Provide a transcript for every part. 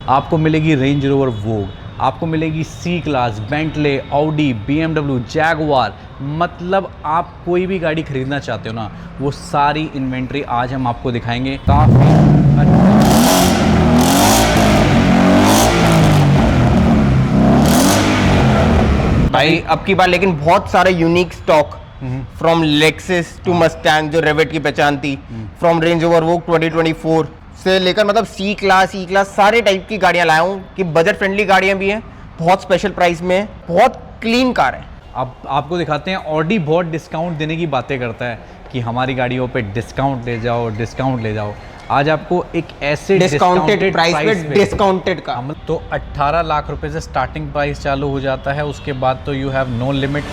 आपको मिलेगी range rover Vogue, आपको मिलेगी C class, Bentley, Audi, BMW, Jaguar. मतलब आप कोई भी गाड़ी खरीदना चाहते हो ना, वो सारी इन्वेंट्री आज हम आपको दिखाएंगे। भाई अब की बार लेकिन बहुत सारे unique stock from Lexus to Mustang जो रेवेट की पहचान थी, फ्रॉम रेंज ओवर वोग 2024 से लेकर मतलब सी क्लास, ई क्लास सारे टाइप की गाड़ियां लाया हूँ कि बजट फ्रेंडली गाड़ियां भी हैं, बहुत स्पेशल प्राइस में, बहुत क्लीन कार है। अब आपको दिखाते हैं। ऑडी बहुत डिस्काउंट देने की बातें करता है कि हमारी गाड़ियों पे डिस्काउंट ले जाओ, डिस्काउंट ले जाओ। आज आपको एक ऐसे डिस्काउंटेड प्राइस पे डिस्काउंटेड का तो 18 लाख रुपए से स्टार्टिंग प्राइस चालू हो जाता है, उसके बाद तो यू हैव नो लिमिट।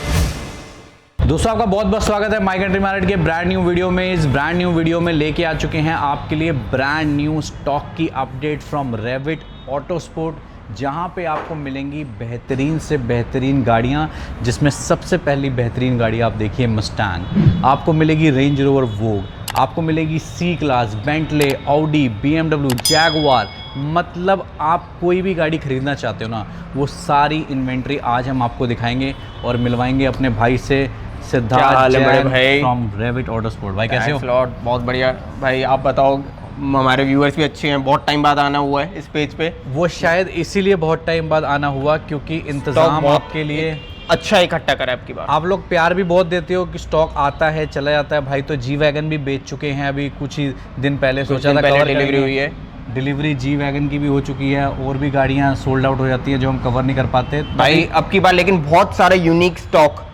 दोस्तों आपका बहुत बहुत स्वागत है माई कंट्री मार्केट के ब्रांड न्यू वीडियो में। इस ब्रांड न्यू वीडियो में लेके आ चुके हैं आपके लिए ब्रांड न्यू स्टॉक की update from Revit auto sport, जहां पे आपको मिलेंगी बेहतरीन से बेहतरीन गाड़ियां, जिसमें सबसे पहली बेहतरीन गाड़ी आप देखिए मस्टैंग। आपको मिलेगी रेंज रोवर वोग, आपको मिलेगी C class, Bentley, Audi, BMW, Jaguar. मतलब आप कोई भी गाड़ी खरीदना चाहते हो ना, वो सारी इन्वेंट्री आज हम आपको दिखाएंगे और मिलवाएंगे अपने भाई से, Siddharth Jain from Revit auto sport. भाई कैसे हो? बहुत बढ़िया भाई, आप बताओ। हमारे व्यूअर्स भी अच्छे हैं, बहुत टाइम बाद आना हुआ है इस पेज पे। वो शायद इसीलिए बहुत टाइम बाद आना हुआ क्योंकि इंतजाम आपके लिए अच्छा इकट्ठा करा है आपकी बात। आप लोग प्यार भी बहुत देते हो कि स्टॉक आता है चला जाता है। भाई तो जी वैगन भी बेच चुके हैं अभी कुछ ही दिन पहले, सोचा था कवर डिलीवरी हुई है। डिलीवरी जी वैगन की भी हो चुकी है और भी गाड़ियां सोल्ड आउट हो जाती है जो हम कवर नहीं कर पाते भाई अब की बार लेकिन बहुत सारे unique stock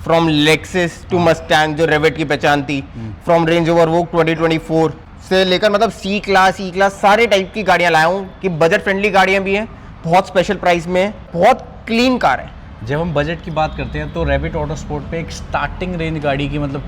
from Lexus to Mustang जो रेवेट की पहचान थी, फ्रॉम रेंज ओवर वोग 2024 से लेकर मतलब सी क्लास, ई क्लास सारे टाइप की गाड़ियां लाया हूँ कि बजट फ्रेंडली गाड़ियां भी हैं, बहुत स्पेशल प्राइस में, बहुत क्लीन कार है। जब हम बजट की बात करते हैं तो रेविट ऑटो स्पोर्ट पे एक स्टार्टिंग रेंज गाड़ी की मतलब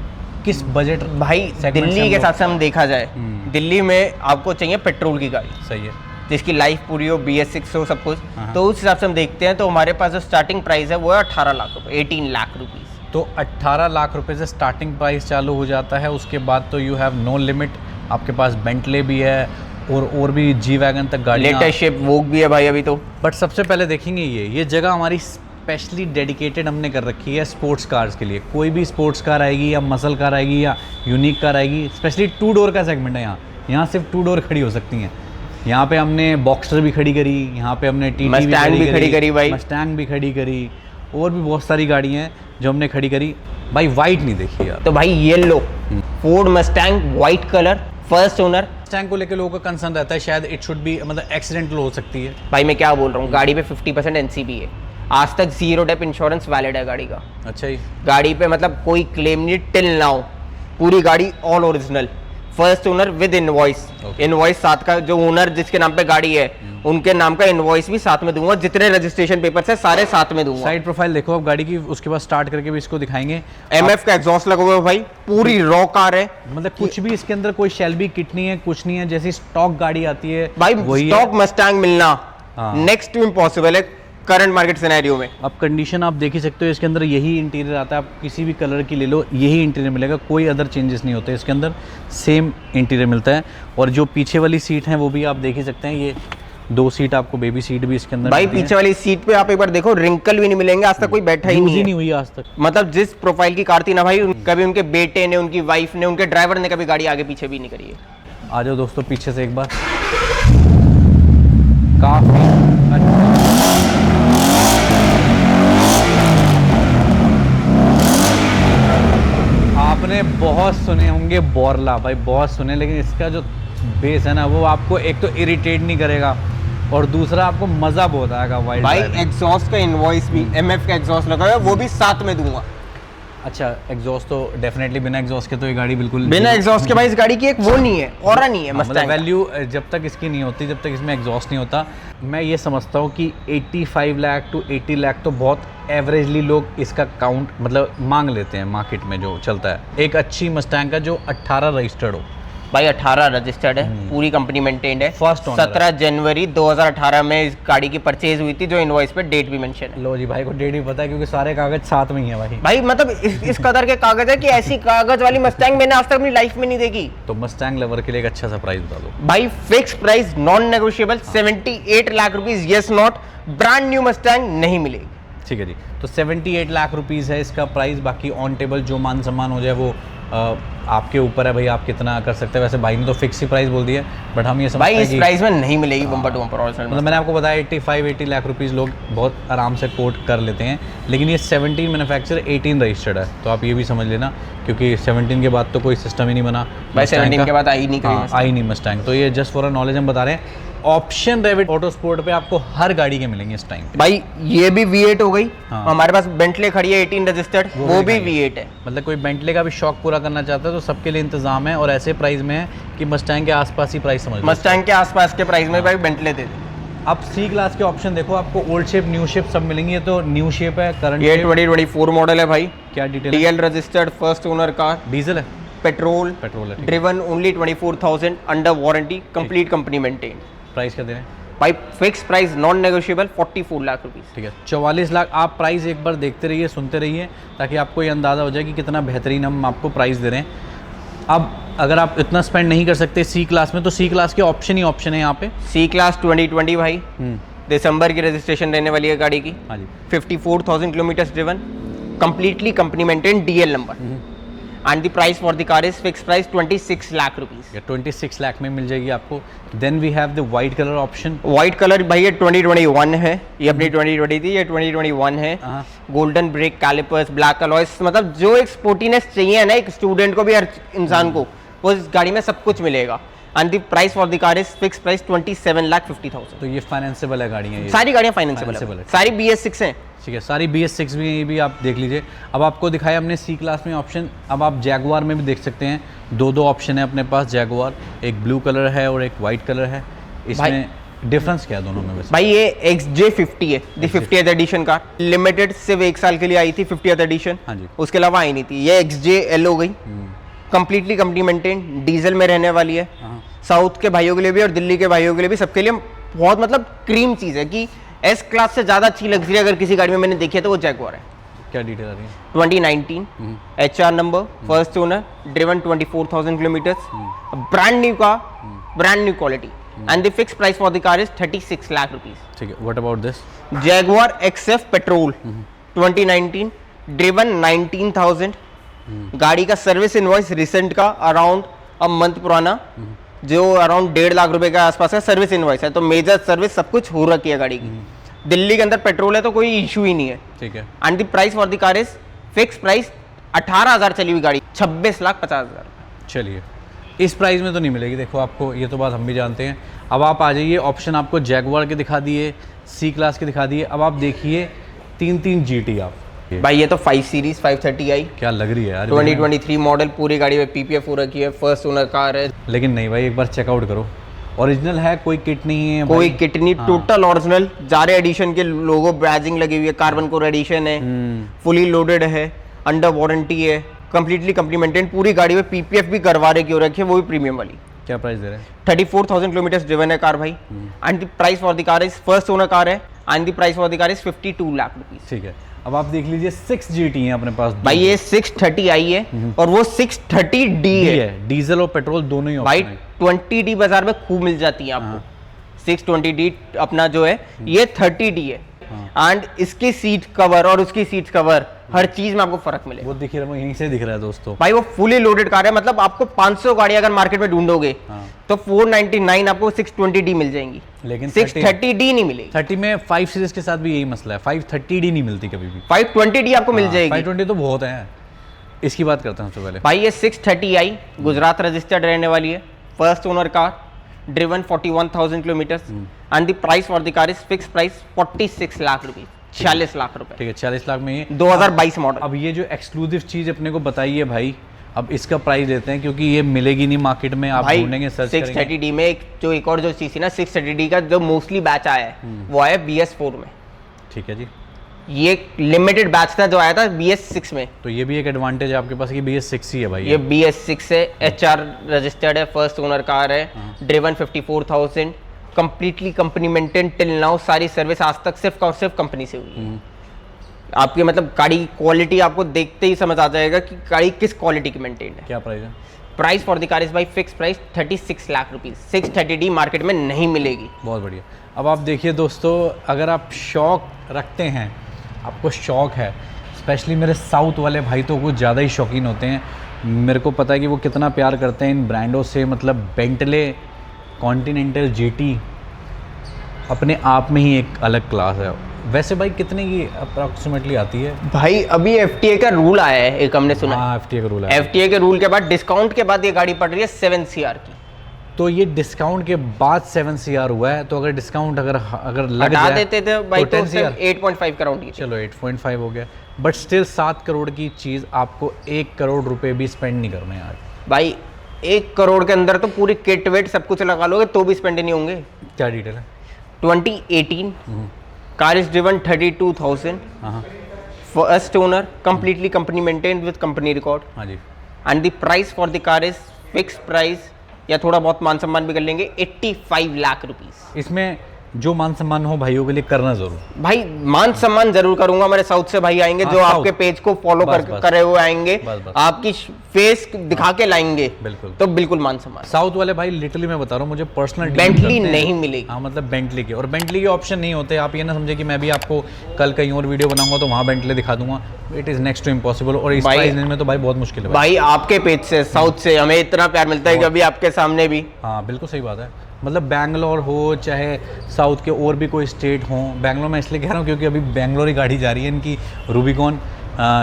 किस बजट भाई दिल्ली के हिसाब से हम देखा जाए, दिल्ली में आपको चाहिए पेट्रोल की गाड़ी, सही है, जिसकी लाइफ पूरी हो, BS6 हो, सब कुछ। तो उस हिसाब से हम देखते हैं तो हमारे पास जो स्टार्टिंग प्राइस है वो है 18 लाख रुपए, 18 लाख रुपीस। तो 18 लाख रुपए से स्टार्टिंग प्राइस चालू हो जाता है, उसके बाद तो यू हैव नो लिमिट। आपके पास बेंटले भी है और भी जी वैगन तक गाड़ियाँ, लेटेस्ट शेप वोग भी है भाई अभी तो। बट सबसे पहले देखेंगे ये जगह हमारी स्पेशली डेडिकेटेड हमने कर रखी है स्पोर्ट्स कार्स के लिए। कोई भी स्पोर्ट्स कार आएगी या मसल कार आएगी या यूनिक कार आएगी, स्पेशली 2 डोर का सेगमेंट है यहाँ सिर्फ 2 डोर खड़ी हो सकती हैं। यहाँ पे हमने बॉक्सर भी खड़ी करी, यहाँ पे हमने TT मस्टैंग भी खड़ी करी भाई, मस्टैंग भी खड़ी करी और भी बहुत सारी गाड़ियाँ हैं जो हमने खड़ी करी। भाई वाइट नहीं देखी यार, तो भाई yellow Ford Mustang white colour, first owner. Mustang को लेकर लोगों का कंसर्न रहता है शायद इट शुड बी मतलब एक्सीडेंटल हो सकती है। भाई मैं क्या बोल रहा हूँ, गाड़ी पे 50% NCB है, आज तक 0 डेप इंश्योरेंस वैलिड है गाड़ी का। अच्छा ही गाड़ी पे मतलब कोई क्लेम नहीं टिल नाउ, पूरी गाड़ी all original, first owner with invoice. Invoice साथ का, जो ओनर जिसके नाम पे गाड़ी है उनके नाम का इनवॉइस भी साथ में दूंगा, जितने रजिस्ट्रेशन पेपर्स है सारे साथ में दूंगा। साइड प्रोफाइल देखो अब गाड़ी की, उसके बाद स्टार्ट करके भी इसको दिखाएंगे। MF का एग्जॉस्ट लगा हुआ है भाई, पूरी रॉ कार है, मतलब कुछ भी इसके अंदर कोई शेल्बी किट नहीं है, कुछ नहीं है, जैसी स्टॉक गाड़ी आती है भाई वही स्टॉक मस्टैंग मिलना हाँ। नेक्स्ट टू इम्पॉसिबल है करंट मार्केट सिनेरियो में। अब कंडीशन आप देख ही सकते हो, इसके अंदर यही इंटीरियर आता है, आप किसी भी कलर की ले लो यही इंटीरियर मिलेगा, कोई अदर चेंजेस नहीं होते इसके अंदर, सेम इंटीरियर मिलता है। और जो पीछे वाली सीट है वो भी आप देख ही सकते हैं, ये 2 सीट आपको बेबी सीट भी इसके अंदर भाई पीछे वाली सीट पे आप एक बार देखो, रिंकल भी नहीं मिलेंगे, आज तक कोई बैठा ही नहीं हुई आज तक। मतलब जिस प्रोफाइल की कार थी ना भाई, कभी उनके बेटे ने, उनकी वाइफ ने, उनके ड्राइवर ने कभी गाड़ी आगे पीछे भी नहीं करी है। आ जाओ दोस्तों पीछे से एक बार, काफी आपने बहुत सुने होंगे बोरला, भाई बहुत सुने, लेकिन इसका जो बेस है ना वो आपको एक तो इरिटेट नहीं करेगा और दूसरा आपको मजा बहुत आएगा। भाई एग्जॉस्ट का इनवॉइस भी, MF का एग्जॉस्ट लगा हुआ है, वो भी साथ में दूंगा। अच्छा एग्जॉस्ट तो डेफिनेटली, बिना एग्जॉस्ट के तो ये गाड़ी बिल्कुल, बिना एग्जॉस्ट के भाई इस गाड़ी की एक वो नहीं है, ऑरा नहीं है, मतलब वैल्यू जब तक इसकी नहीं होती, जब तक इसमें एग्जॉस्ट नहीं होता। मैं ये समझता हूँ कि 85 लाख टू 80 लाख तो बहुत एवरेजली लोग इसका काउंट मतलब मांग लेते हैं मार्केट में जो चलता है। एक अच्छी मस्टैंग का जो 18 रजिस्टर्ड हो, भाई 18 रजिस्टर्ड है, पूरी कंपनी मेंटेन्ड है। First owner 17 जनवरी 2018 में इस गाड़ी की परचेज हुई थी, जो इनवॉइस पे डेट भी मेंशन है। लो जी, भाई को डेट भी पता है क्योंकि सारे कागज साथ में ही है भाई। भाई मतलब इस कदर के कागज है कि ऐसी कागज वाली मस्टैंग मैंने आज तक अपनी लाइफ में नहीं देखी। तो मस्टैंग लवर के लिए एक अच्छा सा प्राइस बता दो भाई। Fix price, non negotiable, 78 lakh rupees, yes not, brand new Mustang नहीं मिलेगी। ठीक है जी, तो 78 लाख रुपीज़ है इसका प्राइस। बाकी ऑन टेबल जो मान सम्मान हो जाए वो आपके ऊपर है भाई, आप कितना कर सकते हैं। वैसे भाई ने तो फिक्स ही प्राइस बोल दिया, बट हम ये समझते भाई हैं इस कि प्राइस में नहीं मिलेगी बम्पर टू बम्पर। मतलब मैंने आपको बताया 85-80 लाख रुपीज़ लोग बहुत आराम से कोट कर लेते हैं, लेकिन ये 17 मैन्युफैक्चर 18 रजिस्टर्ड है, तो आप ये भी समझ लेना, क्योंकि 17 के बाद तो कोई सिस्टम ही नहीं बना भाई। Mustang 17 का। के बाद आई नहीं कभी हाँ, Mustang। आई नहीं मस्टैंग। तो ये जस्ट फॉर नॉलेज हम बता रहे हैं। ऑप्शन रेविट ऑटो स्पोर्ट पे आपको हर गाड़ी के मिलेंगे इस टाइम पे। भाई ये भी V8 हो गई। हाँ। हमारे पास बेंटले खड़ी है 18 रजिस्टर्ड, वो भी V8 है। मतलब कोई बेंटले का भी शौक पूरा करना चाहता है तो सबके लिए इंतजाम है, और ऐसे प्राइस में है कि मस्टैंग के आसपास ही प्राइस समझ लो। मस्टैंग के आसपास के प्राइस में भाई बेंटले दे दे। अब सी क्लास के ऑप्शन देखो, आपको ओल्ड शेप न्यू शेप सब मिलेंगे। ये तो न्यू शेप है, करंट ये 2024 मॉडल है भाई। क्या डिटेल है? DL registered, first owner car, diesel है, पेट्रोल, पेट्रोल है, ठीक है। Driven only 24,000, under warranty, complete company maintain. Price क्या दे रहे हैं? भाई fix price, non negotiable, 44 lakh rupees. ठीक है, 44 लाख। आप प्राइस एक बार देखते रहिए, सुनते रहिए, ताकि आपको ये अंदाज़ा हो जाए कि कितना बेहतरीन हम आपको प्राइस दे रहे हैं। अब अगर आप इतना स्पेंड नहीं कर सकते सी क्लास में, तो सी क्लास के ऑप्शन ही ऑप्शन है यहाँ पे। सी क्लास 2020 भाई, दिसंबर की रजिस्ट्रेशन रहने वाली है गाड़ी की। हाँ जी, 54,000 kilometre driven, completely company maintain, DL number, and the price for the car is fix price 26 lakh rupees. 26 lakh में मिल जाएगी आपको। Then we have the white colour option. White colour भाई ये 2021 है, ये अपनी 2020 थी, ये 2021 है। हाँ। Golden brake, calipers, black alloys, मतलब जो एक स्पोर्टीनेस चाहिए ना एक स्टूडेंट को भी, हर इंसान को, वो इस गाड़ी में सब कुछ मिलेगा। And the price for the car is fix price 27,50,000। तो ये फाइनेंसेबल है गाड़ियाँ ये सारी गाड़ियाँ फाइनेंसेबल Financeable है, है। सारी BS6 हैं। ठीक है, सारी BS6 भी, ये भी आप देख लीजिए। अब आपको दिखाया हमने सी क्लास में ऑप्शन। अब आप जैगुआर में भी देख सकते हैं, दो ऑप्शन है अपने पास जैगुआर, एक ब्लू कलर है और एक वाइट कलर है। इसमें डिफरेंस क्या है दोनों में वैसे? भाई ये XJ50 है, the 50th addition car, limited सिर्फ 1 साल के लिए आई थी 50th एडिशन। हाँ जी। उसके अलावा आई नहीं थी। ये XJL हो गई, कंप्लीटली कंपनी मेंटेन, डीजल में रहने वाली है। हाँ। साउथ के भाइयों के लिए भी और दिल्ली के भाइयों के लिए भी, सबके लिए बहुत मतलब क्रीम चीज है कि S क्लास से ज्यादा अच्छी लग्जरी अगर किसी गाड़ी में मैंने देखी है तो वो जैगुआर है। क्या डिटेल आ रही है? 2019 HR number, first owner, driven 24,000 kilometres, brand new car, brand new quality, and the fix price for the car is 36 lakh rupees. ठीक है, what about this? Jaguar XF petrol 2019, driven 19,000, गाड़ी का सर्विस इनवॉइस रिसेंट का around a month पुराना, जो around 1.5 lakh रुपए के आसपास का सर्विस इनवॉइस है। तो मेजर सर्विस सब कुछ हो रखी है गाड़ी की। दिल्ली के अंदर पेट्रोल है तो कोई इशू ही नहीं है। ठीक है, and the price for the car is fix price 18,000 चली हुई गाड़ी, 26,50,000। चलिए इस प्राइस में तो नहीं मिलेगी। देखो आपको ये तो बात हम भी जानते हैं। अब आप आ जाइए, ऑप्शन आपको जैगुआर के दिखा दिए, सी क्लास के दिखा दिए। अब आप देखिए 3 GT। आप भाई ये तो 5 सीरीज 530i क्या लग रही है यार, 2023 मॉडल, पूरी गाड़ी में PPF हो रखी है, फर्स्ट ओनर कार है। लेकिन नहीं भाई, एक बार चेकआउट करो, ओरिजिनल है, कोई किट नहीं है कोई भाई। कितनी टोटल ओरिजिनल, जारे एडिशन के लोगो ब्रैजिंग लगी हुई है, कार्बन कोर एडिशन है, फुली लोडेड है, अंडर वारंटी है, कंप्लीटली कंपनी मेंटेन, पूरी गाड़ी में PPF भी करवा रखी हो रखी है, वो भी प्रीमियम वाली। क्या प्राइस दे रहे हैं? 34,000 किलोमीटर ड्रिवन है कार भाई, and the price for the car is, first owner car है, and the price for the car is 52 lakh rupees. ठीक है, अब आप देख लीजिए 6 GT है अपने पास। भाई ये 630i है और वो 630D है। डीजल और पेट्रोल दोनों ही भाई ऑप्शन है। 20D बाजार में खूब मिल जाती है आपको। 620D अपना जो है ये 30D है, एंड इसकी सीट कवर और उसकी सीट कवर हर चीज में आपको फर्क मिलेगा। वो दिख रहा है, यहीं से दिख रहा है दोस्तों। भाई वो फुली लोडेड कार है, मतलब आपको 500 गाड़ी अगर मार्केट में ढूंढोगे तो 499 आपको 620D मिल जाएंगी, लेकिन 630D नहीं मिलेगी। 30 में 5 सीरीज के साथ भी यही मसला है, 530D नहीं मिलती कभी भी। 520D आपको मिल जाएगी। 520 तो बहुत है। इसकी बात करते हैं सबसे पहले। भाई ये 630i गुजरात रजिस्टर्ड रहने वाली है, first owner car, driven 41,000 kilometre, and the price for the car is fix price 46 lakh rupees, 46 lakh रुपए। ठीक है, 40 लाख में ये 2022 मॉडल। अब ये जो एक्सक्लूसिव चीज अपने को बताई है भाई, अब इसका प्राइस देते हैं क्योंकि ये मिलेगी नहीं मार्केट में। आप भाई ढूंढेंगे, सर्च करेंगे। 630D में एक और जो चीज थी ना, 630D का जो मोस्टली बैच आया है वो आया BS4 में। ठीक है जी, ये लिमिटेड बैच था जो आया था BS6 में। तो ये भी एक एडवांटेज है आपके पास कि BS6 ही है भाई। ये BS6 है, HR रजिस्टर्ड है, फर्स्ट ओनर कार है, driven 54,000, completely company maintain till now, सारी सर्विस आज तक सिर्फ और सिर्फ कंपनी से हुई है। आपकी मतलब गाड़ी की क्वालिटी आपको देखते ही समझ आ जाएगा कि गाड़ी किस क्वालिटी की मेंटेन है। क्या प्राइस है? Price for the car is by fix price 36 lakh rupees. 630D market में नहीं मिलेगी। बहुत बढ़िया। अब आप देखिए दोस्तों, अगर आप शौक रखते हैं, आपको शौक है, स्पेशली मेरे साउथ वाले भाई तो कुछ ज़्यादा ही शौकीन होते हैं। मेरे को पता है कि वो कितना प्यार करते हैं इन ब्रांडों से। मतलब बेंटले, कॉन्टिनेंटल, GT अपने आप में ही एक अलग क्लास है। वैसे भाई कितने की अप्रॉक्सीमेटली आती है? भाई अभी FTA का रूल आया है, एक हमने सुना। हाँ, FTA का रूल है। FTA के रूल के बाद डिस्काउंट के बाद ये गाड़ी पड़ रही है 7 CR की। तो ये डिस्काउंट के बाद 7 CR हुआ है। तो अगर डिस्काउंट अगर लग हटा जाए देते थे भाई तो 10 CR 8.5 करोड़ की। चलो 8.5 हो गया, बट स्टिल 7 करोड़ की चीज़ आपको 1 करोड़ रुपए भी स्पेंड नहीं करने यार। भाई 1 करोड़ के अंदर तो पूरी किट वेट सब कुछ लगा लोगे तो भी स्पेंड नहीं होंगे। क्या डिटेल है? 2018 कार इज ड्रिवन 32,000, हाँ first owner, completely company maintained with company record, हाँ जी। And the price for the car is fix price, या थोड़ा बहुत मान सम्मान भी कर लेंगे, 85 लाख रुपीज। इसमें जो मान सम्मान हो भाइयों के लिए करना जरूर। भाई मान सम्मान जरूर करूंगा। मेरे साउथ से भाई आएंगे हाँ, जो साउथ। आपके पेज को फॉलो बस, बस। करे हुए आएंगे, बस, बस। आपकी फेस दिखा के लाएंगे, बिल्कुल। तो बिल्कुल मान सम्मान। साउथ वाले भाई लिटरली मैं बता रहा हूँ, मुझे पर्सनल बेंटली नहीं मिलेगी। हाँ मतलब बेंटली के, और बेंटली के ऑप्शन नहीं होते। आप ये ना समझे कि मैं भी आपको कल कहीं और वीडियो बनाऊंगा तो वहाँ बेंटली दिखा दूंगा। It is next to impossible. और इस भाई- प्राइस रेंज में तो भाई बहुत मुश्किल है भाई आपके पेज से, साउथ से हमें इतना प्यार मिलता है कि अभी आपके सामने भी। हाँ बिल्कुल सही बात है। मतलब बैंगलोर हो चाहे साउथ के और भी कोई स्टेट हो, बैंगलोर मैं इसलिए कह रहा हूँ क्योंकि अभी बैंगलोर ही गाड़ी जा रही है इनकी रूबिकॉन,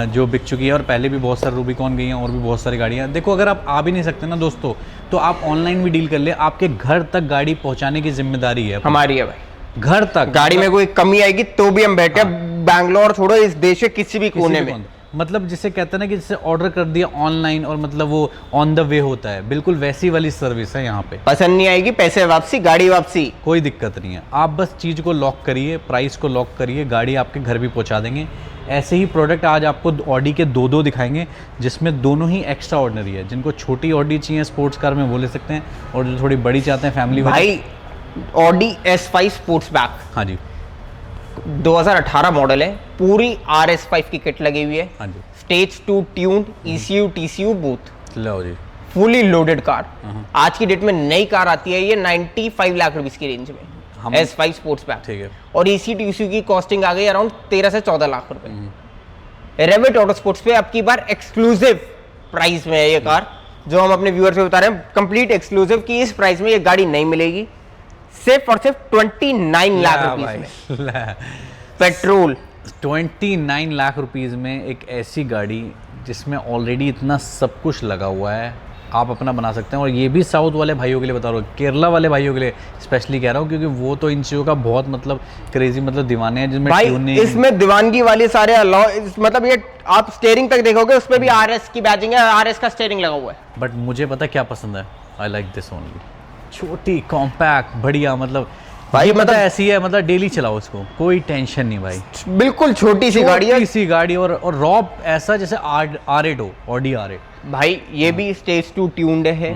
जो बिक चुकी है, और पहले भी बहुत सारी रूबिकॉन गई हैं और भी बहुत सारी गाड़ियाँ। देखो अगर आप आ भी नहीं सकते ना दोस्तों, तो आप ऑनलाइन भी डील कर ले, आपके घर तक गाड़ी पहुँचाने की जिम्मेदारी है हमारी है भाई। घर तक। गाड़ी में कोई कमी आएगी तो भी हम बैठे बैंगलोर छोड़ो, इस देश के किसी भी कोने में। मतलब जिसे कहते हैं ना कि जिसे ऑर्डर कर दिया ऑनलाइन और मतलब वो ऑन द वे होता है, बिल्कुल वैसी वाली सर्विस है यहाँ पे। पसंद नहीं आएगी, पैसे वापसी, गाड़ी वापसी, कोई दिक्कत नहीं है। आप बस चीज़ को लॉक करिए, प्राइस को लॉक करिए, गाड़ी आपके घर भी पहुँचा देंगे। ऐसे ही प्रोडक्ट आज आपको ऑडी के दो दिखाएंगे, जिसमें दोनों ही एक्स्ट्रा ऑर्डिनरी है। जिनको छोटी ऑडी चाहिए स्पोर्ट्स कार में वो ले सकते हैं, और जो थोड़ी बड़ी चाहते हैं फैमिली भाई ऑडी S5 स्पोर्ट्सबैक हाँ जी 2018 मॉडल है, पूरी RS5 की किट लगी हुई है, हाँ जी। Stage 2 tuned, ECU TCU both, लो जी। Fully loaded car. आज की डेट में नई कार आती है ये 95 लाख रुपीस की रेंज में, S5 स्पोर्ट्सबैक, ठीक है। और ECU TCU की कॉस्टिंग आ गई अराउंड 13 से 14 लाख रुपए। रेविट ऑटो स्पोर्ट्स पे अब की बार एक्सक्लूसिव प्राइस में है ये कार, जो हम अपने व्यूअर्स को बता रहे हैं, कंप्लीट एक्सक्लूसिव की इस प्राइस में ये गाड़ी नहीं मिलेगी, सिर्फ और सिर्फ 29 लाख रुपीस में पेट्रोल। 29 लाख रुपीज़ में एक ऐसी गाड़ी जिसमें ऑलरेडी इतना सब कुछ लगा हुआ है, आप अपना बना सकते हैं। और ये भी साउथ वाले भाइयों के लिए बता रहा हूँ, केरला वाले भाइयों के लिए स्पेशली कह रहा हूँ, क्योंकि वो तो इन चीज़ों का बहुत मतलब क्रेजी मतलब दीवाने हैं, जिसमें भाई ट्यूनिंग इसमें दीवानगी वाले सारे मतलब ये आप स्टीयरिंग तक देखोगे उस पे भी RS की बैजिंग है, RS का स्टीयरिंग लगा हुआ है। बट मुझे पता क्या पसंद है, आई लाइक दिस ओनली। छोटी कॉम्पैक्ट बढ़िया, मतलब भाई मतलब मतलब ऐसी है, मतलब डेली चलाओ उसको, कोई टेंशन नहीं भाई। बिल्कुल छोटी सी गाड़ी है छोटी सी गाड़ी, और रॉब ऐसा जैसे R8 हो, ऑडी R8। भाई। ये भी स्टेज 2 ट्यून्ड है,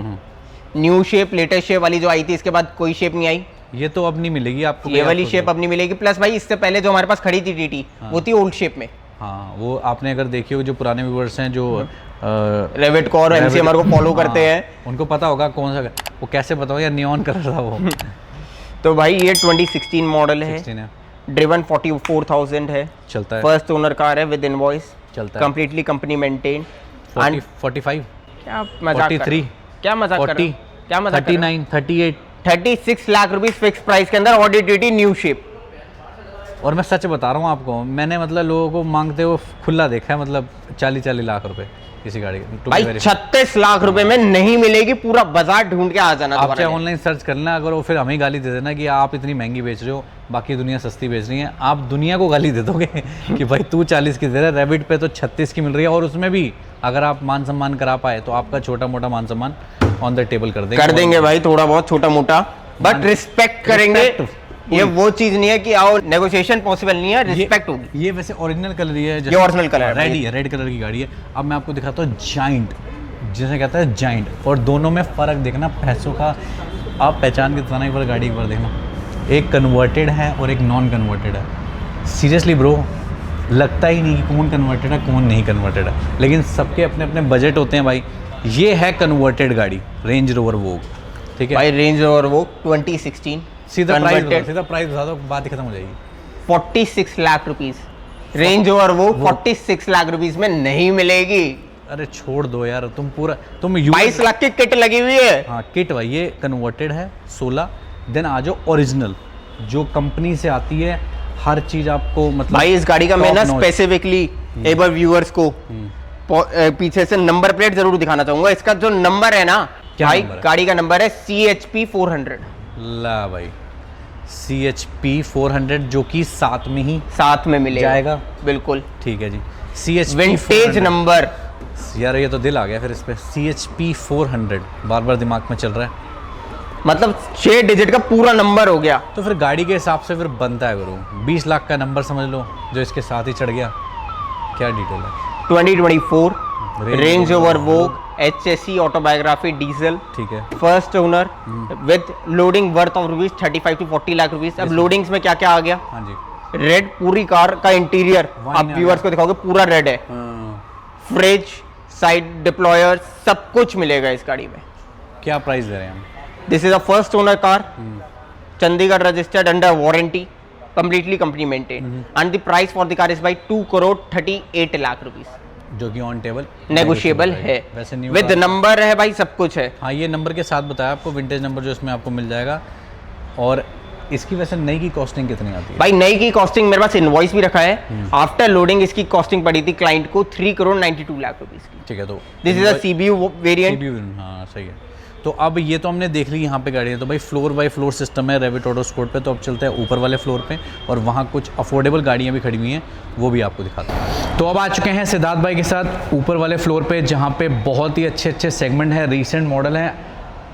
न्यू शेप, लेटेस्ट शेप वाली जो आई थी, इसके बाद कोई शेप नहीं आई, ये तो अब नहीं मिलेगी आपको, ये वाली शेप अब नहीं मिलेगी। प्लस भाई इससे पहले जो हमारे पास खड़ी थी TT, वो थी ओल्ड शेप में। हाँ वो आपने अगर देखी हो, जो पुराने व्यूअर्स हैं जो रेविट को और MCMR को फॉलो करते हैं, उनको पता होगा कौन सा, वो कैसे बताओ यार, नियॉन कलर था वो। तो भाई ये 2016 मॉडल है, 16 है, ड्रिवन 44,000 है, चलता है, फर्स्ट ओनर कार है विद इनवॉइस, चलता है। Completely company maintain. 45 क्या मजाक कर 43 क्या मजाक कर रहे 40 हो? क्या मजाक कर रहे 39 38 हो? 36 लाख रुपीस फिक्स प्राइस के अंदर ऑडी TT न्यू शेप। और मैं सच बता रहा हूँ आपको, मैंने मतलब लोगों को मांगते हुए खुला देखा है, मतलब 40 लाख रुपए किसी गाड़ी के। भाई 36 लाख रुपए में नहीं मिलेगी, पूरा बाजार ढूंढ के आ जाना। आप चाहे ऑनलाइन सर्च कर लेना, अगर वो फिर हमें गाली दे देना कि आप इतनी महंगी बेच रहे हो, बाकी दुनिया सस्ती बेच रही है, आप दुनिया को गाली दे दोगे कि भाई तू 40 की दे रहा है, रेविट पे तो 36 की मिल रही है। और उसमें भी अगर आप मान सम्मान करा पाए तो आपका छोटा मोटा मान सम्मान ऑन द टेबल कर देंगे भाई, थोड़ा बहुत छोटा मोटा, बट रिस्पेक्ट करेंगे। ये वो चीज नहीं है कि आओ नेगोशिएशन पॉसिबल नहीं है, रिस्पेक्ट होगी। ये वैसे ओरिजिनल कलर ही है, ये ओरिजिनल कलर है, रेड ही है, रेड कलर की गाड़ी है। अब मैं आपको दिखाता हूँ जाइंट, जिसे कहता है जाइंट, और दोनों में फ़र्क देखना पैसों का, आप पहचान के बताना एक बार गाड़ी, एक बार देखना, एक कन्वर्टेड है और एक नॉन कन्वर्टेड है। सीरियसली ब्रो, लगता ही नहीं कि कौन कन्वर्टेड है कौन नहीं कन्वर्टेड है, लेकिन सबके अपने अपने बजट होते हैं भाई। ये है कन्वर्टेड गाड़ी, रेंज रोवर वोग, ठीक है भाई। रेंज रोवर वो 2016 सीधा प्राइस बता दो, बात ही खत्म हो जाएगी। 46 लाख रुपीस रेंज रोवर वो 46 लाख रुपीस में नहीं मिलेगी। अरे छोड़ दो यार, तुम 22 लाख की किट लगी हुई है। हाँ किट भाई, ये कन्वर्टेड है 16। देन आ जाओ ओरिजिनल, जो कंपनी से आती है, हर चीज आपको मतलब। भाई इस गाड़ी का मैं ना स्पेसिफिकली एक बार व्यूअर्स को पीछे से नंबर प्लेट जरूर दिखाना चाहूंगा। इसका जो नंबर है ना भाई, गाड़ी का नंबर है CHP 400। ला भाई CHP 400, जो कि साथ में मिलेगा जाएगा, बिल्कुल ठीक है जी। CHP विंटेज नंबर, यार ये तो दिल आ गया फिर इस पे। CHP 400 बार बार दिमाग में चल रहा है, मतलब 6 डिजिट का पूरा नंबर हो गया। तो फिर गाड़ी के हिसाब से फिर बनता है गुरु। 20 लाख का नंबर समझ लो, जो इसके साथ ही चढ़ गया। क्या डिटेल है? 2024 रेंज रोवर वोग HSE ऑटोबायोग्राफी डीजल, ठीक है, first owner with loading worth of rupees 35 to 40 lakh rupees. अब लोडिंग्स में क्या क्या आ गया? हाँ जी, रेड, पूरी कार का इंटीरियर आप व्यूअर्स को दिखाओगे, पूरा रेड है। फ्रिज, साइड डिप्लॉयर, सब कुछ मिलेगा इस गाड़ी में। क्या प्राइस दे रहे हैं हम? This is a first owner car, Chandigarh registered under warranty, completely company maintained, and the price for the car is by 2,38 lakh rupees, जो कि ऑन टेबल नेगोशिएबल है। वैसे न्यू विद नंबर है भाई, सब कुछ है। हाँ, ये नंबर के साथ बताया आपको, विंटेज नंबर जो इसमें आपको मिल जाएगा। और इसकी वैसे नई की कॉस्टिंग कितनी आती है? भाई नई की कॉस्टिंग मेरे पास इनवॉइस भी रखा है। आफ्टर लोडिंग इसकी कॉस्टिंग पड़ी थी क्लाइंट को 3,92 लाख रुपीस की। ठीक है, तो this is a CBU variant. हाँ सही है। तो अब ये तो हमने देख ली यहाँ पे गाड़ी है, तो भाई फ्लोर बाय फ्लोर सिस्टम है रेविट ऑटो स्पोर्ट पे। तो अब चलते हैं ऊपर वाले फ्लोर पे, और वहाँ कुछ अफोर्डेबल गाड़ियाँ भी खड़ी हुई हैं, वो भी आपको दिखाता हूँ। तो अब आ चुके हैं सिद्धार्थ भाई के साथ ऊपर वाले फ्लोर पे, जहाँ पे बहुत ही अच्छे अच्छे सेगमेंट है, रीसेंट मॉडल है,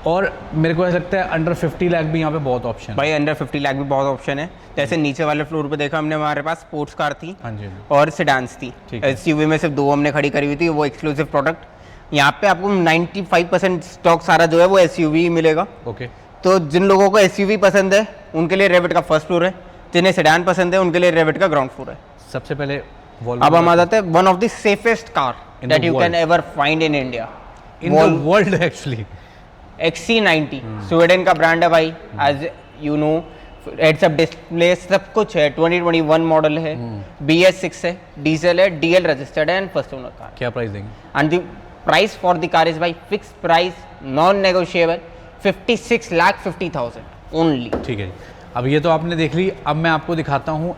और मेरे को ऐसा लगता है अंडर 50 लाख भी यहाँ पे बहुत ऑप्शन है। भाई अंडर 50 लाख भी बहुत ऑप्शन है। जैसे नीचे वाले फ्लोर पे देखा हमने, हमारे पास स्पोर्ट्स कार थी, हाँ जी, और सेडान्स थी। SUV में सिर्फ 2 हमने खड़ी करी हुई थी, वो एक्सक्लूसिव प्रोडक्ट। यहाँ पे आपको 95% स्टॉक सारा जो है वो SUV ही मिलेगा। ओके, तो जिन लोगों को SUV पसंद है उनके लिए रेविट का फर्स्ट फ्लोर है, जिन्हें सेडान पसंद है उनके लिए रेविट का ग्राउंड फ्लोर है। सबसे पहले अब हम आ जाते हैं one of the safest car that you can ever find in India, in the world actually. XC90 Sweden का ब्रांड है भाई, as you know, heads up display सब कुछ है। 2021 मॉडल है, BS6 है, डीजल है, DL रजिस्टर्ड है, एंड फर्स्ट ओनर कार। क्या प्राइस देंगे? And the price for the car is by fix price, non negotiable, 56,50,000 only. ठीक है, अब ये तो आपने देख ली। अब मैं आपको दिखाता हूँ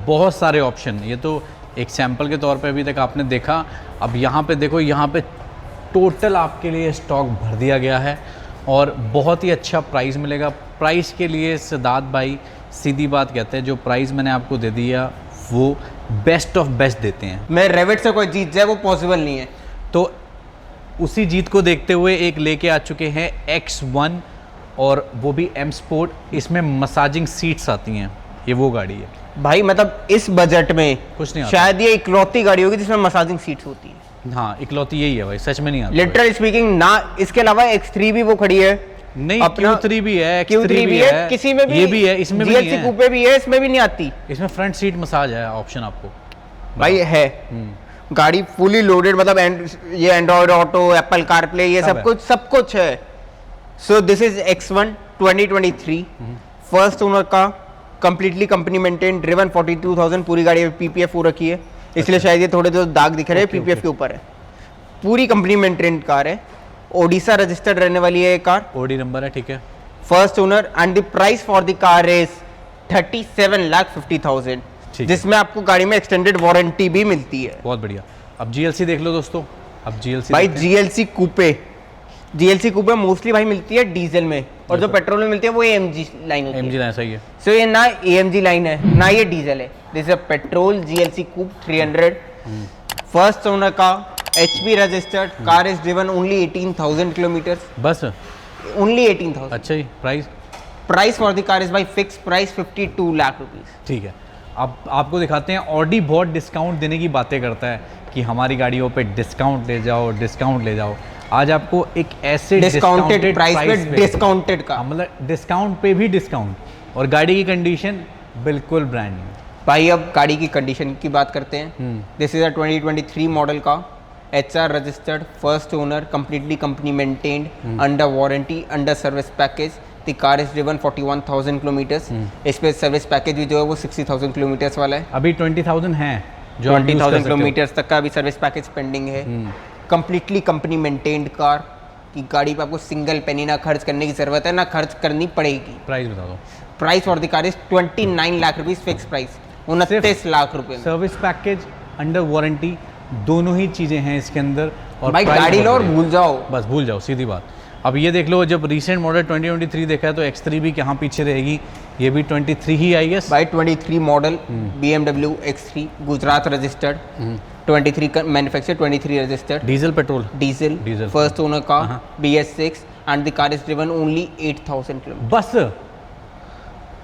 बहुत सारे ऑप्शन। ये तो एक सैंपल के तौर पे अभी तक आपने देखा। अब यहाँ पे देखो, यहाँ पे टोटल आपके लिए स्टॉक भर दिया गया है, और बहुत ही अच्छा प्राइस मिलेगा। प्राइस के लिए सिद्धार्थ भाई सीधी बात कहते हैं, जो प्राइस मैंने आपको दे दिया वो बेस्ट ऑफ बेस्ट देते हैं। मैं रेविट से कोई जीत जाए वो पॉसिबल नहीं है। तो उसी जीत को देखते हुए एक लेके आ चुके हैं X1, और वो भी M स्पोर्ट। इसमें मसाजिंग सीट्स आती हैं, ये वो गाड़ी है भाई। मतलब इस बजट में कुछ नहीं आता। शायद ये इकलौती गाड़ी होगी जिसमें मसाजिंग सीट्स होती है। हाँ, इकलौती यही है भाई, सच में नहीं आता। लिटरली स्पीकिंग ना, इसके अलावा X3 भी वो खड़ी है, नहीं, Q3 भी है, Q3 भी है, किसी में भी ये भी है, इसमें भी नहीं है। कूपे भी है, इसमें भी नहीं आती। इसमें फ्रंट सीट मसाज है ऑप्शन आपको भाई है। गाड़ी फुली लोडेड, मतलब ये एंड्रॉइड ऑटो, एप्पल कारप्ले, ये सब कुछ है। So this is X1 2023 first owner का, कंप्लीटली कंपनी मेंटेन, ड्रिवन 42,000, पूरी गाड़ी में PPF हो रखी है, इसलिए शायद ये थोड़े जो दाग दिख रहे हैं PPF के ऊपर है। पूरी कंपनी मेंटेन कार है, ओडिशा रजिस्टर्ड रहने वाली है ये कार, OD नंबर है, ठीक है। First owner, and the price for the car is 37,50,000, जिसमें आपको गाड़ी में एक्सटेंडेड वारंटी भी मिलती है। बहुत बढ़िया। अब GLC देख लो दोस्तों। अब GLC भाई GLC कूपे मोस्टली भाई मिलती है डीजल में, और जो पेट्रोल में मिलती है वो AMG लाइन होती है। AMG लाइन, सही है। सो ये ना AMG लाइन है ना ये डीजल है। This is a petrol GLC coupe 300, first owner का, HP registered, car is driven only 18,000 kilometre, बस ओनली 18,000। अच्छा जी। Price price for the car is by fix price 52 lakh rupees. ठीक है, अब आपको दिखाते हैं। ऑडी बहुत डिस्काउंट देने की बातें करता है कि हमारी गाड़ियों पे डिस्काउंट ले जाओ, डिस्काउंट ले जाओ। आज आपको एक ऐसे डिस्काउंटेड प्राइस पे डिस्काउंटेड का, मतलब डिस्काउंट पे भी डिस्काउंट, और गाड़ी की कंडीशन बिल्कुल ब्रांड न्यू। भाई अब गाड़ी की कंडीशन की बात करते हैं। दिस इज अ 2023 मॉडल का, HR registered, first owner, completely company maintained, under warranty, under service package. The car is driven 41,000 kilometres. इस पे सर्विस पैकेज भी जो है वो 60,000 किलोमीटर्स वाला है। अभी 20,000 है जो 20,000 किलोमीटर्स तक का अभी सर्विस पैकेज पेंडिंग है। कंप्लीटली कंपनी मेंटेन्ड कार की गाड़ी पे आपको सिंगल पेनी ना खर्च करने की जरूरत है, ना खर्च करनी पड़ेगी। प्राइस बता दो। Price for the car is 29 lakh rupees fix price, 29 lakh रुपए में। सर्विस पैकेज, अंडर वारंटी, दोनों ही चीज़ें हैं इसके अंदर। और भाई गाड़ी लो और भूल जाओ, बस भूल जाओ, सीधी बात। अब ये देख लो, जब रिसेंट मॉडल 2023 देखा है तो X3 भी कहाँ पीछे रहेगी, ये भी 23 ही आई है। भाई 23 model BMW X3 Gujarat registered, 23 manufacture, 23 registered, diesel petrol, diesel first owner का, BS6 and the car is driven only 8,000 kilometre बस।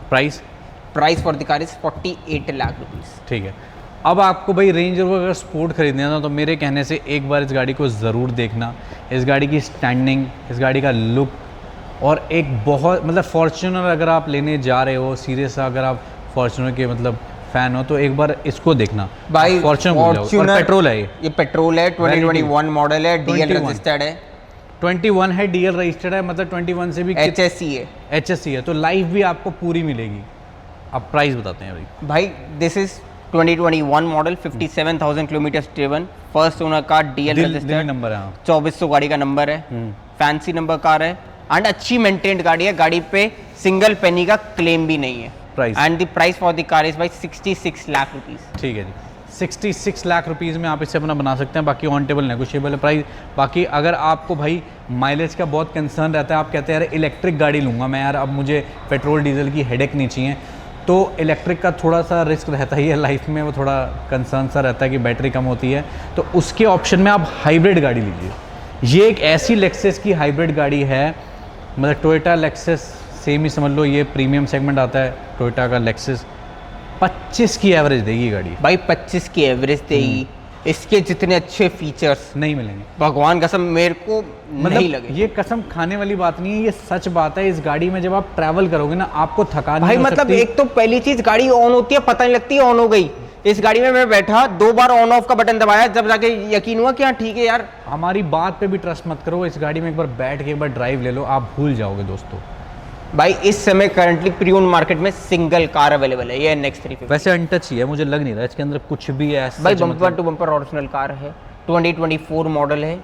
Price for the car is 48 lakh rupees. ठीक है, अब आपको भाई रेंज रोवर अगर स्पोर्ट खरीदना है ना, तो मेरे कहने से एक बार इस गाड़ी को ज़रूर देखना। इस गाड़ी की स्टैंडिंग, इस गाड़ी का लुक, और एक बहुत मतलब फॉर्च्यूनर अगर आप लेने जा रहे हो, सीरियस अगर आप फॉर्च्यूनर के मतलब फ़ैन हो, तो एक बार इसको देखना भाई। फॉर्च्यूनर पेट्रोल है, ये पेट्रोल है, 2021 मॉडल है, DL रजिस्टर्ड है, 21 है, DL रजिस्टर्ड है, मतलब 21 से भी HSC है, तो लाइफ भी आपको पूरी मिलेगी। अब प्राइस बताते हैं भाई। This is 2021 model, 57,000 kilometre driven, first owner car, DL registered number है, 2400 गाड़ी का नंबर है, फैंसी नंबर कार है एंड अच्छी मेंटेन्ड गाड़ी है। गाड़ी पे सिंगल पेनी का क्लेम भी नहीं है। Price and the price for the car is by 66 lakh rupees. ठीक है जी, 66 लाख रुपीज़ में आप इसे अपना बना सकते हैं। बाकी ऑन टेबल नेगोशिएबल है प्राइस। बाकी अगर आपको भाई माइलेज का बहुत कंसर्न रहता है, आप कहते हैं यार इलेक्ट्रिक गाड़ी लूँगा मैं यार, अब मुझे पेट्रोल डीजल की हेडेक नहीं चाहिए, तो इलेक्ट्रिक का थोड़ा सा रिस्क रहता ही है लाइफ में, वो थोड़ा कंसर्न सा रहता है कि बैटरी कम होती है, तो उसके ऑप्शन में आप हाइब्रिड गाड़ी लीजिए। ये एक ऐसी लेक्सस की हाइब्रिड गाड़ी है, मतलब टोयोटा लेक्सस सेम ही समझ लो, ये प्रीमियम सेगमेंट आता है टोयोटा का लेक्सस। 25 की एवरेज देगी गाड़ी भाई, 25 की एवरेज देगी। इसके जितने अच्छे फीचर्स नहीं मिलेंगे, भगवान कसम मेरे को नहीं लगे। ये कसम खाने वाली बात नहीं है, ये सच बात है। इस गाड़ी में जब आप ट्रैवल करोगे ना, आपको थकान भाई नहीं हो मतलब सकती। एक तो पहली चीज गाड़ी ऑन होती है, पता नहीं लगती ऑन हो गई। इस गाड़ी में मैं बैठा 2 बार ऑन ऑफ का बटन दबाया, जब जाके यकीन हुआ कि हाँ ठीक है यार। हमारी बात पे भी ट्रस्ट मत करो, इस गाड़ी में एक बार बैठ के एक बार ड्राइव ले लो, आप भूल जाओगे दोस्तों। भाई इस समय करंटली प्री ओन्ड मार्केट में सिंगल कार अवेलेबल है, ये NX 350। वैसे अनटच ही है, मुझे लग नहीं रहा इसके अंदर कुछ भी है भाई bumper to bumper original car है, 2024 मॉडल है,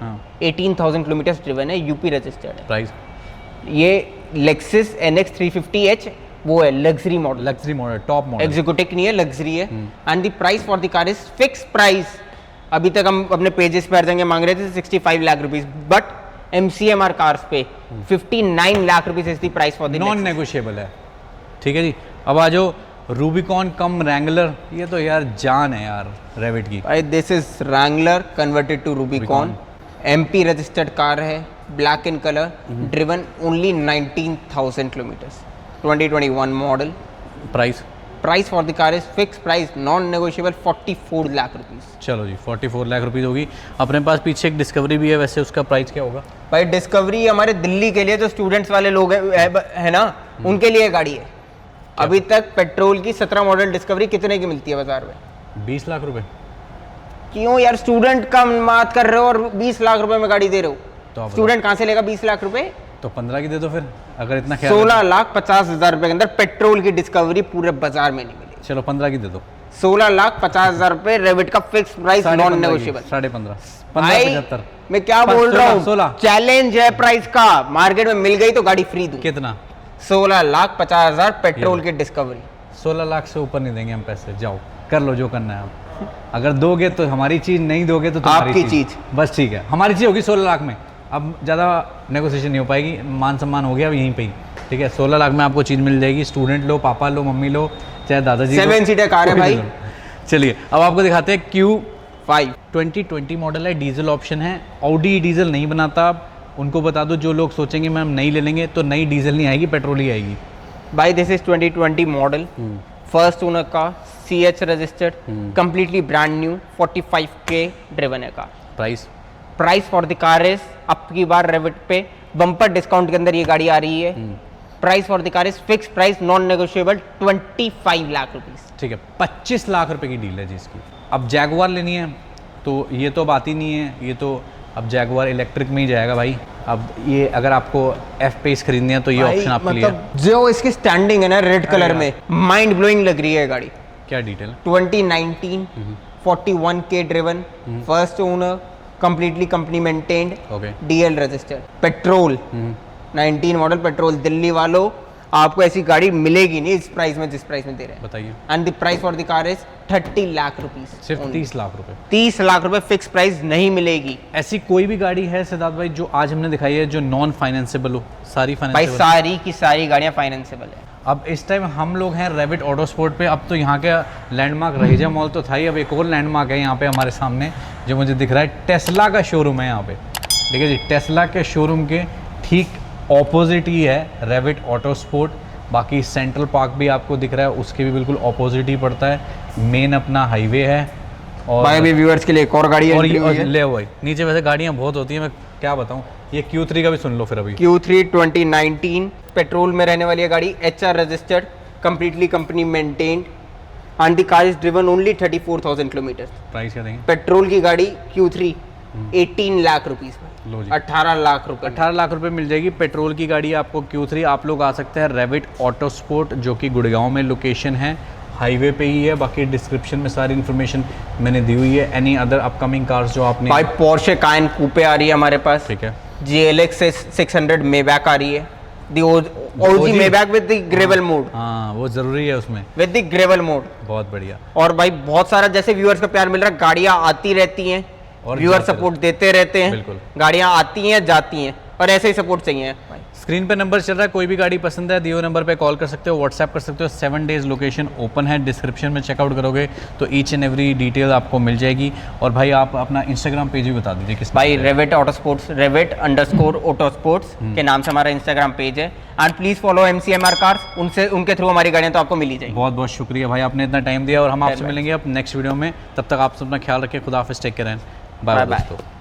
18,000 किलोमीटर ड्रिवन है, यूपी रजिस्टर्ड है। प्राइस ये लेक्सिस NX 350H वो है luxury model, top model, executive नहीं है, लग्जरी है। And the price for the car is fix price. अभी तक हम अपने पेजेस पे हर जगह मांग रहे थे 65 lakh rupees, but MCMR cars पे 59 lakh rupees is the price for the non negotiable है। ठीक है जी, अब आ जाओ रूबिकॉन कम रैंगलर, ये तो यार जान है यार रेविट की। भाई this is Wrangler converted to Rubicon, MP registered car है, black in colour, driven only 19,000 kilometres, 2021 model. Price for the car is fix price, non negotiable 44 lakh rupees. चलो जी, 44 लाख रुपीज़ होगी। अपने पास पीछे एक डिस्कवरी भी है, वैसे उसका प्राइस क्या होगा? भाई डिस्कवरी हमारे दिल्ली के लिए जो स्टूडेंट्स वाले लोग है ना, उनके लिए गाड़ी है। अभी तक पेट्रोल की 17 मॉडल डिस्कवरी कितने की मिलती है बाजार में? 20 लाख रुपए। क्यों यार, स्टूडेंट का बात कर रहे हो और 20 लाख रुपए में गाड़ी दे रहे हो, तो स्टूडेंट कहाँ से लेगा 20 लाख रुपए? तो 15 की दे दो फिर, अगर इतना ख्याल 16,50,000 रुपए के अंदर पेट्रोल की डिस्कवरी पूरे बाजार में नहीं मिलेगी। चलो 15 की दे दो। 16,50,000 रुपए रेविट का फिक्स प्राइस, नॉन नेगोशिएबल। 15.5 15.75। मैं क्या बोल रहा हूँ, चैलेंज है प्राइस का, मार्केट में मिल गई तो गाड़ी फ्री दूं। कितना? 16,50,000 पेट्रोल की डिस्कवरी। 16 लाख से ऊपर नहीं देंगे हम पैसे, जाओ कर लो जो करना है आप। अगर दोगे तो हमारी चीज़, नहीं दोगे तो तुम्हारी आपकी चीज़। बस ठीक है, हमारी चीज़ होगी 16 लाख में, अब ज़्यादा नेगोशिएशन नहीं हो पाएगी, मान सम्मान हो गया अब यहीं पे ही। ठीक है, 16 लाख में आपको चीज़ मिल जाएगी। स्टूडेंट लो, पापा लो, मम्मी लो, चाहे दादाजी, 7 सीटर कार है भाई। चलिए अब आपको दिखाते हैं Q5 2020 मॉडल है, डीजल ऑप्शन है। ऑडी डीजल नहीं बनाता, उनको बता दो जो लोग सोचेंगे मैम नहीं ले लेंगे, तो नई डीजल नहीं आएगी, पेट्रोल ही आएगी। भाई this is 2020 model, first owner का, CH registered, completely brand new, 45K driven है car. Price for the car is, अब की बार रेविट पे बम्पर डिस्काउंट के अंदर ये गाड़ी आ रही है। Price for the car is fix price, non negotiable, 25 lakh rupees. ठीक है, 25 लाख रुपए की डील है जी इसकी। अब जैगुआर लेनी है तो ये तो बात ही नहीं है, ये तो अब जैगुआर इलेक्ट्रिक में ही जाएगा भाई। अब ये अगर आपको F पेस खरीदनी है तो ये ऑप्शन आपके लिए है। मतलब जो इसकी स्टैंडिंग है ना रेड कलर में, माइंड ब्लोइंग लग रही है गाड़ी। क्या detail? 2019, 41K driven, first owner, completely company maintained, okay, DL registered, petrol, 19 model petrol. Delhi वालों आपको ऐसी गाड़ी मिलेगी नहीं इस प्राइस में, जिस प्राइस में दे रहे हैं। बताइए। And the price for the car is 30 lakh rupees. सिर्फ 30 लाख रुपए? 30 लाख रुपए फिक्स प्राइस नहीं मिलेगी। ऐसी कोई भी गाड़ी है सिद्धार्थ भाई जो आज हमने दिखाई है जो नॉन फाइनेंसेबल हो? सारी भाई फाइनेंसेबल? सारी की सारी गाड़ियां फाइनेंसेबल है। अब इस टाइम हम लोग हैं रेविट ऑटो स्पोर्ट पे। अब तो यहाँ का लैंडमार्क रहेजा मॉल तो था ही, अब एक और लैंडमार्क है यहाँ पे हमारे सामने जो मुझे दिख रहा है। टेस्ला का शोरूम है यहाँ पे, ठीक है जी। टेस्ला के शोरूम के ठीक ऑपोजिट ही है रेविट ऑटो स्पोर्ट। बाकी सेंट्रल पार्क भी आपको दिख रहा है, उसके भी बिल्कुल ऑपोजिट ही पड़ता है। मेन अपना हाईवे है। और भाई अभी व्यूअर्स के लिए एक और गाड़ी और एंट्री हुई है। ले भाई, नीचे वैसे गाड़ियाँ बहुत होती हैं, मैं क्या बताऊँ। ये Q3 का भी सुन लो फिर अभी। Q3 2019 पेट्रोल में रहने वाली है गाड़ी, HR registered, completely company maintained, and the car is driven only 34,000 kilometre. Price क्या देंगे? पेट्रोल की गाड़ी Q3 18 लाख रुपीस लो जी, 18 लाख रुपए। 18 लाख रुपए मिल जाएगी पेट्रोल की गाड़ी आपको Q3। आप लोग आ सकते हैं रेविट ऑटो स्पोर्ट जो कि गुड़गांव में लोकेशन है, हाईवे पे ही है। बाकी डिस्क्रिप्शन में सारी इन्फॉर्मेशन मैंने दी हुई है। एनी अदर अपकमिंग कार्स जो आपने? भाई पोर्शे कायन कूपे आ रही है हमारे पास, ठीक है। GLX 600 मेबैक आ रही है, दी OG Maybach with the gravel mode. हाँ, वो ज़रूरी है उसमें, विद द ग्रेवल मोड। बहुत बढ़िया। और भाई बहुत सारा जैसे व्यूअर्स का प्यार मिल रहा है, गाड़ियां आती रहती हैं और व्यूअर सपोर्ट देते रहते हैं। बिल्कुल, गाड़ियां आती हैं जाती हैं और ऐसे ही सपोर्ट चाहिए। स्क्रीन पे नंबर चल रहा है, कोई भी गाड़ी पसंद है दिए नंबर पे कॉल कर सकते हो, व्हाट्सएप कर सकते हो। 7 डेज लोकेशन ओपन है। डिस्क्रिप्शन में चेकआउट करोगे तो ईच एंड एवरी डिटेल आपको मिल जाएगी। और भाई आप अपना इंस्टाग्राम पेज भी बता दीजिए किस? भाई रेविट ऑटो स्पोर्ट्स, रेविट_ऑटो स्पोर्ट्स के नाम से हमारा इंस्टाग्राम पेज है। And please follow MCMR cars, उनके थ्रू हमारी गाड़ियां तो आपको मिल ही जाएगी। बहुत बहुत शुक्रिया भाई, आपने इतना टाइम दिया। और हम आपसे मिलेंगे अब नेक्स्ट वीडियो में। तब तक आप अपना ख्याल रखें। खुदा हाफिज़, take care and bye bye दोस्तों।